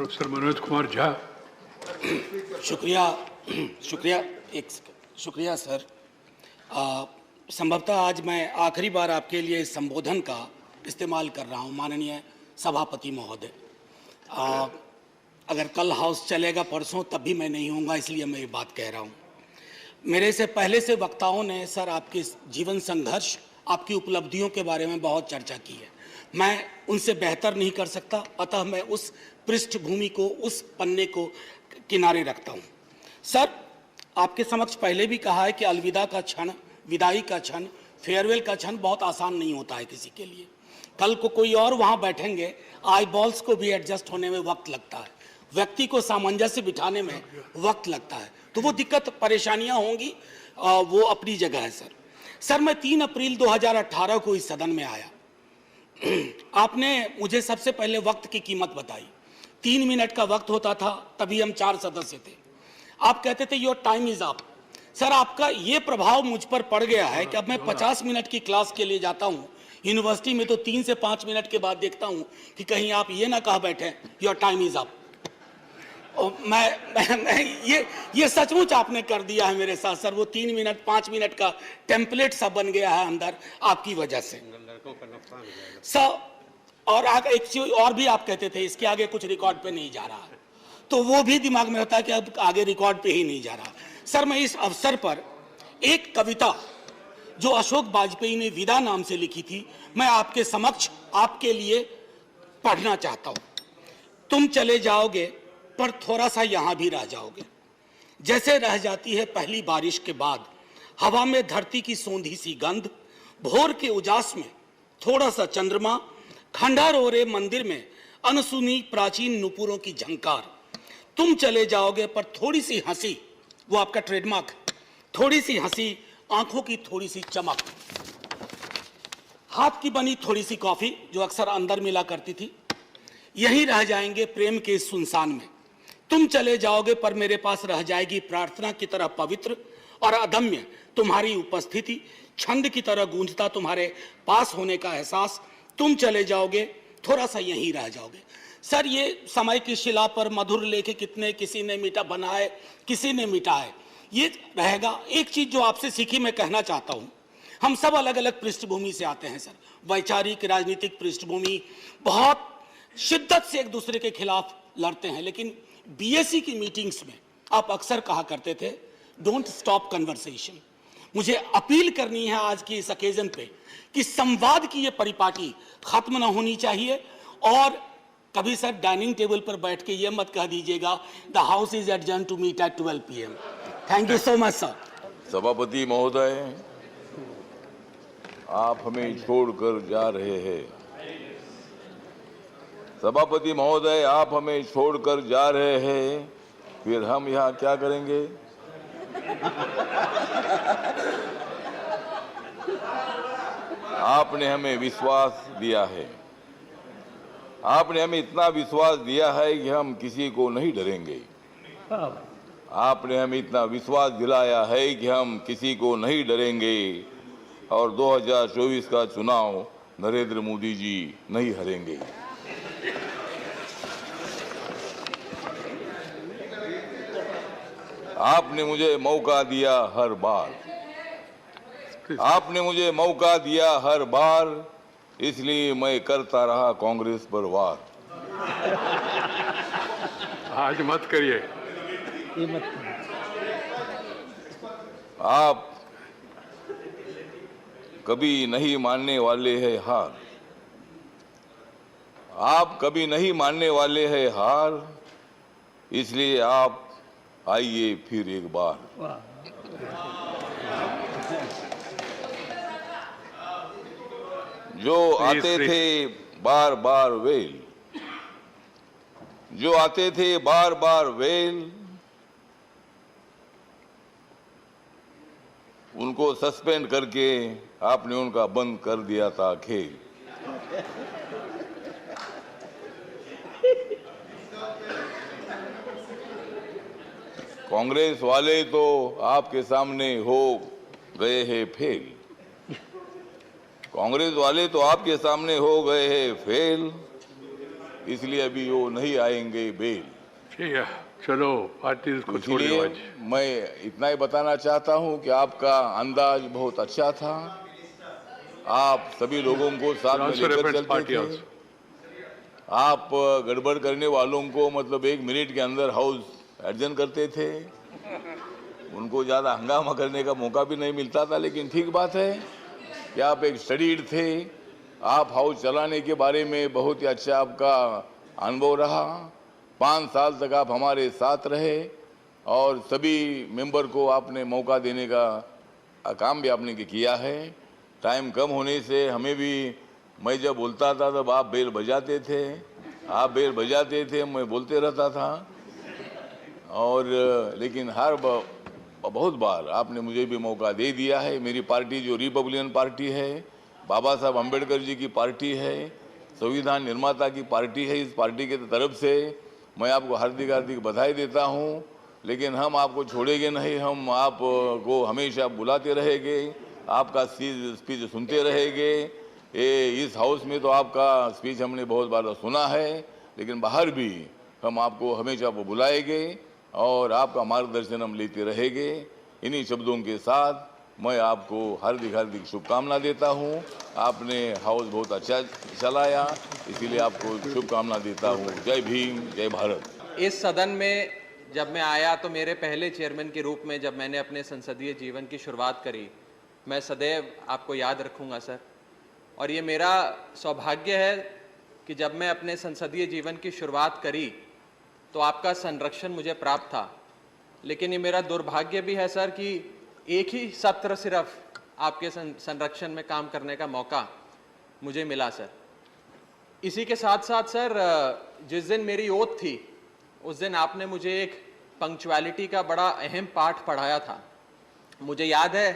Professor Manoj Kumar Jha. शुक्रिया शुक्रिया एक सेकंड। शुक्रिया सर। संभवतः आज मैं आखिरी बार आपके लिए इस संबोधन का इस्तेमाल कर रहा हूं, माननीय सभापति महोदय। अगर कल हाउस चलेगा परसों तब भी मैं नहीं होऊंगा, इसलिए मैं ये बात कह रहा हूं। मेरे से पहले से वक्ताओं ने सर आपके जीवन संघर्ष, आपकी उपलब्धियों के बारे में बहुत चर्चा की है। मैं उनसे बेहतर नहीं कर सकता, अतः मैं उस पृष्ठभूमि को, उस पन्ने को किनारे रखता हूं। सर, आपके समक्ष पहले भी कहा है कि अलविदा का क्षण, विदाई का क्षण, फेयरवेल का क्षण बहुत आसान नहीं होता है किसी के लिए। कल को कोई और वहां बैठेंगे, आई बॉल्स को भी एडजस्ट होने में वक्त लगता है, व्यक्ति को सामंजस्य बिठाने में वक्त लगता है, तो वो दिक्कत परेशानियां होंगी, वो अपनी जगह है सर। मैं 3 अप्रैल 2018 को इस सदन में आया। आपने मुझे सबसे पहले वक्त की कीमत बताई। 3 मिनट का वक्त होता था, तभी हम 4 सदस्य थे। आप कहते थे your time is up. Sir, आपका ये प्रभाव मुझ पर पड़ गया है कि अब मैं 50 मिनट की क्लास के लिए जाता हूँ यूनिवर्सिटी में, तो 3 से 5 मिनट के बाद देखता हूँ कि कहीं आप ये ना कह बैठे योर टाइम इज अप। ये सचमुच आपने कर दिया है मेरे साथ सर। वो 3 मिनट 5 मिनट का टेम्पलेट सा बन गया है अंदर आपकी वजह से सर। और एक चीज और भी आप कहते थे, इसके आगे कुछ रिकॉर्ड पे नहीं जा रहा है, तो वो भी दिमाग में होता है कि अब आगे रिकॉर्ड पे ही नहीं जा रहा। सर, मैं इस अवसर पर एक कविता जो अशोक वाजपेयी ने विदा नाम से लिखी थी, मैं आपके समक्ष आपके लिए पढ़ना चाहता हूं। तुम चले जाओगे पर थोड़ा सा यहां भी रह जाओगे, जैसे रह जाती है पहली बारिश के बाद हवा में धरती की सोंधी सी गंध, भोर के उजास में थोड़ा सा चंद्रमा, खंडहर ओरे मंदिर में अनसुनी प्राचीन नुपुरों की झंकार। तुम चले जाओगे पर थोड़ी सी हंसी, वो आपका ट्रेडमार्क, थोड़ी सी हंसी, आंखों की थोड़ी सी चमक, हाथ की बनी थोड़ी सी कॉफी जो अक्सर अंदर मिला करती थी, यही रह जाएंगे प्रेम के इस सुनसान में। तुम चले जाओगे पर मेरे पास रह जाएगी प्रार्थना की तरह पवित्र और अदम्य तुम्हारी उपस्थिति, छंद की तरह गूंजता तुम्हारे पास होने का एहसास। तुम चले जाओगे, थोड़ा सा यहीं रह जाओगे। सर, ये समय की शिला पर मधुर लेख कितने किसी ने मिटा बनाए, किसी ने मिटाए, ये रहेगा। एक चीज जो आपसे सीखी मैं कहना चाहता हूं, हम सब अलग अलग पृष्ठभूमि से आते हैं सर, वैचारिक राजनीतिक पृष्ठभूमि, बहुत शिद्दत से एक दूसरे के खिलाफ लड़ते हैं, लेकिन बीएससी की मीटिंग्स में आप अक्सर कहा करते थे डोंट स्टॉप कन्वर्सेशन। मुझे अपील करनी है आज की इस ओकेजन पे कि संवाद की ये परिपाटी खत्म ना होनी चाहिए। और कभी सर डाइनिंग टेबल पर बैठ के ये मत कह दीजिएगा the house is adjourn to meet at 12 PM। Thank you so much sir. सभापति महोदय, आप हमें छोड़कर जा रहे हैं। सभापति महोदय, आप हमें छोड़कर जा रहे हैं, फिर हम यहाँ क्या करेंगे? आपने हमें विश्वास दिया है, आपने हमें इतना विश्वास दिया है कि हम किसी को नहीं डरेंगे। आपने हमें इतना विश्वास दिलाया है कि हम किसी को नहीं डरेंगे और 2024 का चुनाव नरेंद्र मोदी जी नहीं हारेंगे। आपने मुझे मौका दिया हर बार, आपने मुझे मौका दिया हर बार, इसलिए मैं करता रहा कांग्रेस पर वार। आज मत करिए। आप कभी नहीं मानने वाले हैं हार, आप कभी नहीं मानने वाले हैं हार, इसलिए आप आइए फिर एक बार। जो आते थे बार बार वेल, जो आते थे बार बार वेल, उनको सस्पेंड करके आपने उनका बंद कर दिया था खेल। कांग्रेस वाले तो आपके सामने हो गए हैं फेल, कांग्रेस वाले तो आपके सामने हो गए हैं फेल, इसलिए अभी वो नहीं आएंगे बेल। ठीक है, चलो पार्टी को छोड़िए इसलिए आज। मैं इतना ही बताना चाहता हूं कि आपका अंदाज बहुत अच्छा था, आप सभी लोगों को साथ में लेकर चलते थे। आप गड़बड़ करने वालों को मतलब 1 मिनट के अंदर हाउस एडजन करते थे, उनको ज़्यादा हंगामा करने का मौका भी नहीं मिलता था। लेकिन ठीक बात है कि आप एक स्टडीड थे, आप हाउस चलाने के बारे में बहुत ही अच्छा आपका अनुभव रहा। 5 साल तक आप हमारे साथ रहे और सभी मेंबर को आपने मौका देने का काम भी आपने किया है। टाइम कम होने से हमें भी, मैं जब बोलता था तब आप बेल बजाते थे, आप बेल बजाते थे, मैं बोलते रहता था। और लेकिन बहुत बार आपने मुझे भी मौका दे दिया है। मेरी पार्टी जो रिपब्लिकन पार्टी है, बाबा साहब अम्बेडकर जी की पार्टी है, संविधान निर्माता की पार्टी है, इस पार्टी के तरफ से मैं आपको हार्दिक हार्दिक बधाई देता हूं। लेकिन हम आपको छोड़ेंगे नहीं, हम आपको हमेशा बुलाते रहेंगे, आपका स्पीच सुनते रहेंगे। इस हाउस में तो आपका स्पीच हमने बहुत बार सुना है, लेकिन बाहर भी हम आपको हमेशा बुलाएंगे और आपका मार्गदर्शन हम लेते रहेंगे। इन्हीं शब्दों के साथ मैं आपको हार्दिक हार्दिक शुभकामना देता हूं। आपने हाउस बहुत अच्छा चलाया, इसीलिए आपको शुभकामना देता हूं। जय भीम, जय भारत। इस सदन में जब मैं आया तो मेरे पहले चेयरमैन के रूप में जब मैंने अपने संसदीय जीवन की शुरुआत करी, मैं सदैव आपको याद रखूंगा सर। और ये मेरा सौभाग्य है कि जब मैं अपने संसदीय जीवन की शुरुआत करी तो आपका संरक्षण मुझे प्राप्त था। लेकिन ये मेरा दुर्भाग्य भी है सर कि एक ही सत्र सिर्फ आपके संरक्षण में काम करने का मौका मुझे मिला सर। इसी के साथ साथ सर, जिस दिन मेरी ओथ थी उस दिन आपने मुझे एक पंक्चुअलिटी का बड़ा अहम पाठ पढ़ाया था। मुझे याद है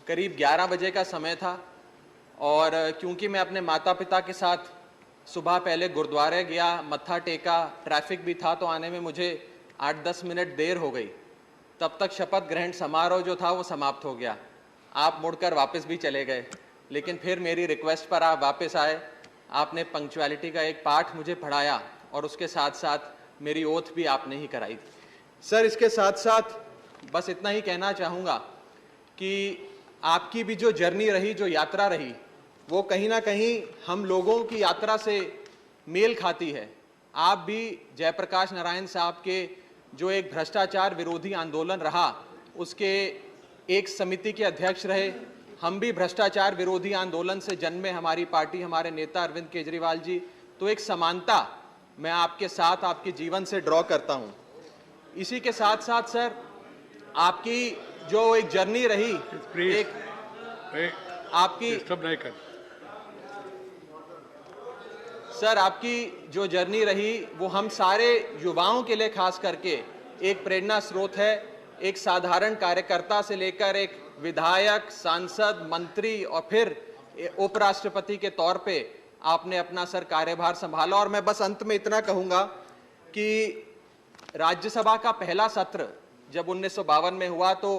करीब 11 बजे का समय था और क्योंकि मैं अपने माता पिता के साथ सुबह पहले गुरुद्वारे गया, मत्था टेका, ट्रैफिक भी था तो आने में मुझे 8-10 मिनट देर हो गई। तब तक शपथ ग्रहण समारोह जो था वो समाप्त हो गया। आप मुड़कर वापस भी चले गए, लेकिन फिर मेरी रिक्वेस्ट पर आप वापस आए। आपने पंक्चुअलिटी का एक पाठ मुझे पढ़ाया और उसके साथ साथ मेरी ओथ भी आपने ही कराई थी सर। इसके साथ साथ बस इतना ही कहना चाहूँगा कि आपकी भी जो जर्नी रही, जो यात्रा रही, वो कहीं ना कहीं हम लोगों की यात्रा से मेल खाती है। आप भी जयप्रकाश नारायण साहब के जो एक भ्रष्टाचार विरोधी आंदोलन रहा उसके एक समिति के अध्यक्ष रहे। हम भी भ्रष्टाचार विरोधी आंदोलन से जन्मे हमारी पार्टी, हमारे नेता अरविंद केजरीवाल जी। तो एक समानता मैं आपके साथ, आपके जीवन से ड्रॉ करता हूं। इसी के साथ साथ सर, आपकी जो एक जर्नी रही, एक आपकी नहीं कर सर, आपकी जो जर्नी रही वो हम सारे युवाओं के लिए खास करके एक प्रेरणा स्रोत है। एक साधारण कार्यकर्ता से लेकर एक विधायक, सांसद, मंत्री और फिर उपराष्ट्रपति के तौर पे आपने अपना सर कार्यभार संभाला। और मैं बस अंत में इतना कहूंगा कि राज्यसभा का पहला सत्र जब 1952 में हुआ तो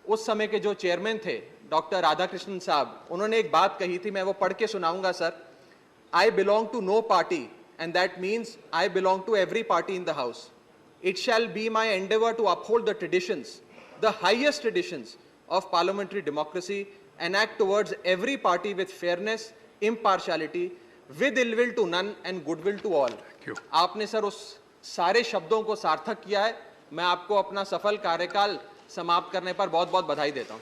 उस समय के जो चेयरमैन थे डॉक्टर राधाकृष्णन साहब, उन्होंने एक बात कही थी, मैं वो पढ़ के सुनाऊंगा sir. I belong to no party, and that means I belong to every party in the house. It shall be my endeavor to uphold the traditions, the highest traditions of parliamentary democracy, and act towards every party with fairness, impartiality, with ill will to none and goodwill to all. आपने sir उस सारे शब्दों को सार्थक किया है। मैं आपको अपना सफल कार्यकाल समाप्त करने पर बहुत बहुत बधाई देता हूँ।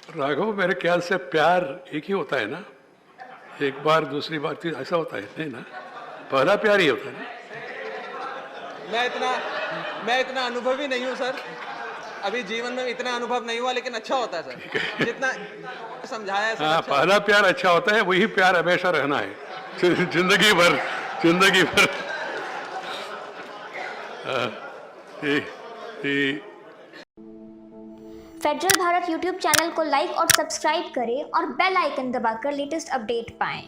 राघव, मेरे ख्याल से प्यार एक ही होता है ना, एक बार दूसरी बार फिर ऐसा होता है नहीं ना, पहला प्यार ही होता है ना। मैं इतना अनुभवी नहीं हूँ सर, अभी जीवन में इतना अनुभव नहीं हुआ, लेकिन अच्छा होता है सर, जितना समझाया है। हाँ, अच्छा पहला प्यार अच्छा होता है, वही प्यार हमेशा रहना है जिंदगी भर। फेडरल भारत यूट्यूब चैनल को लाइक और सब्सक्राइब करें और बेल आइकन दबाकर लेटेस्ट अपडेट पाएं।